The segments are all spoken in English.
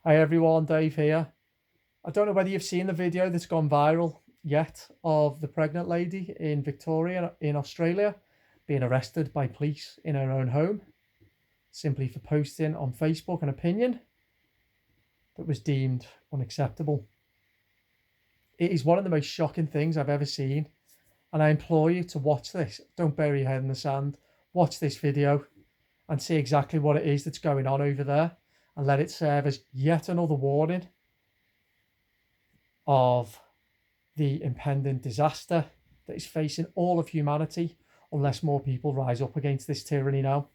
Hi everyone, Dave here. I don't know whether you've seen the video that's gone viral yet of the pregnant lady in Victoria in Australia being arrested by police in her own home simply for posting on Facebook an opinion that was deemed unacceptable. It is one of the most shocking things I've ever seen, and I implore you to watch this. Don't bury your head in the sand. Watch this video and see exactly what it is that's going on over there, and let it serve as yet another warning of the impending disaster that is facing all of humanity unless more people rise up against this tyranny now.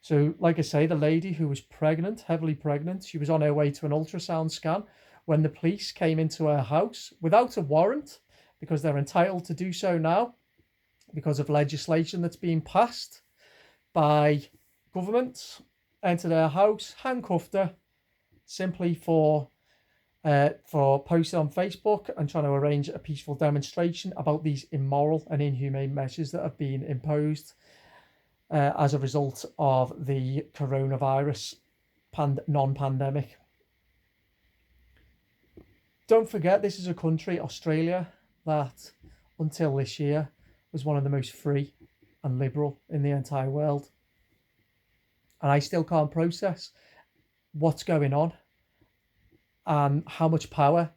So, like I say, the lady who was pregnant, heavily pregnant, she was on her way to an ultrasound scan when the police came into her house without a warrant, because they're entitled to do so now because of legislation that's being passed by government, entered her house, handcuffed her simply for posting on Facebook and trying to arrange a peaceful demonstration about these immoral and inhumane measures that have been imposed as a result of the coronavirus non-pandemic. Don't forget, this is a country, Australia, that until this year was one of the most free and liberal in the entire world. And I still can't process what's going on and how much power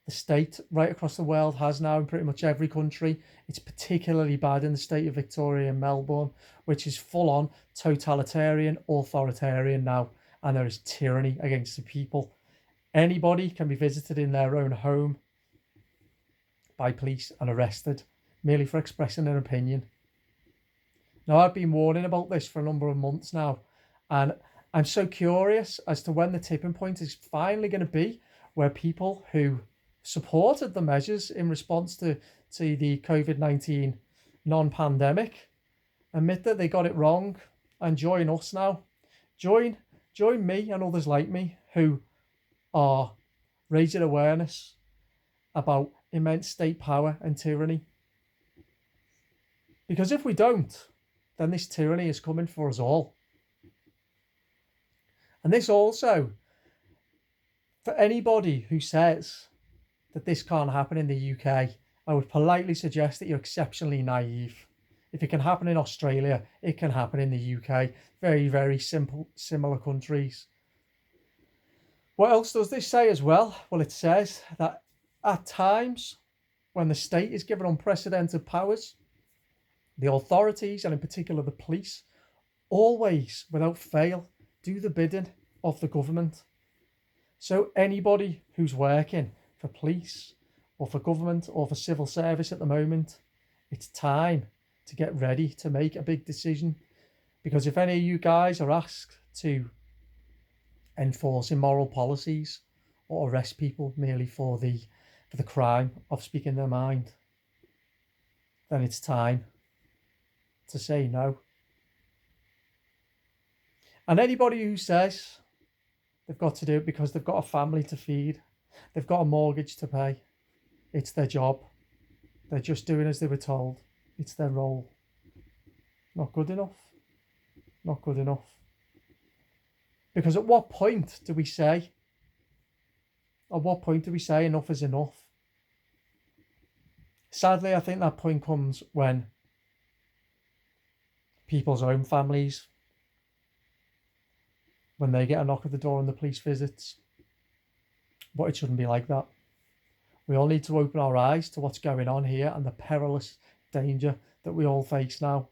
the state right across the world has now in pretty much every country. It's particularly bad in the state of Victoria and Melbourne, which is full on totalitarian, authoritarian now, and there is tyranny against the people. Anybody can be visited in their own home by police and arrested merely for expressing an opinion. Now, I've been warning about this for a number of months now, and I'm so curious as to when the tipping point is finally going to be where people who supported the measures in response to the COVID-19 non-pandemic admit that they got it wrong and join us now. Join me and others like me who are raising awareness about immense state power and tyranny. Because if we don't, then this tyranny is coming for us all. And this also, for anybody who says that this can't happen in the UK, I would politely suggest that you're exceptionally naive. If it can happen in Australia, it can happen in the UK. Very, very similar countries. What else does this say as well? Well, it says that at times when the state is given unprecedented powers, the authorities, and in particular the police, always, without fail, do the bidding of the government. So anybody who's working for police or for government or for civil service at the moment, it's time to get ready to make a big decision. Because if any of you guys are asked to enforce immoral policies or arrest people merely for the crime of speaking their mind, then it's time to say no. And anybody who says they've got to do it because they've got a family to feed, they've got a mortgage to pay, it's their job, they're just doing as they were told, it's their role. Not good enough. Not good enough. Because at what point do we say enough is enough? Sadly, I think that point comes when people's own families, when they get a knock at the door and the police visits. But it shouldn't be like that. We all need to open our eyes to what's going on here and the perilous danger that we all face now.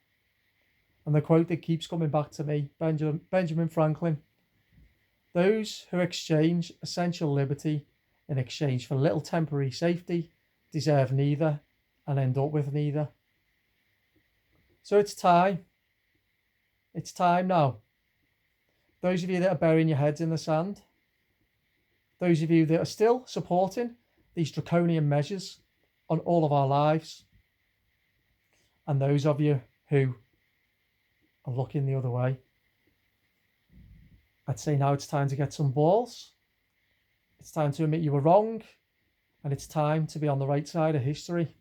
And the quote that keeps coming back to me, Benjamin Franklin: "Those who exchange essential liberty in exchange for little temporary safety deserve neither and end up with neither." So it's time. It's time now. Those of you that are burying your heads in the sand, those of you that are still supporting these draconian measures on all of our lives, and those of you who are looking the other way, I'd say now it's time to get some balls. It's time to admit you were wrong, and it's time to be on the right side of history.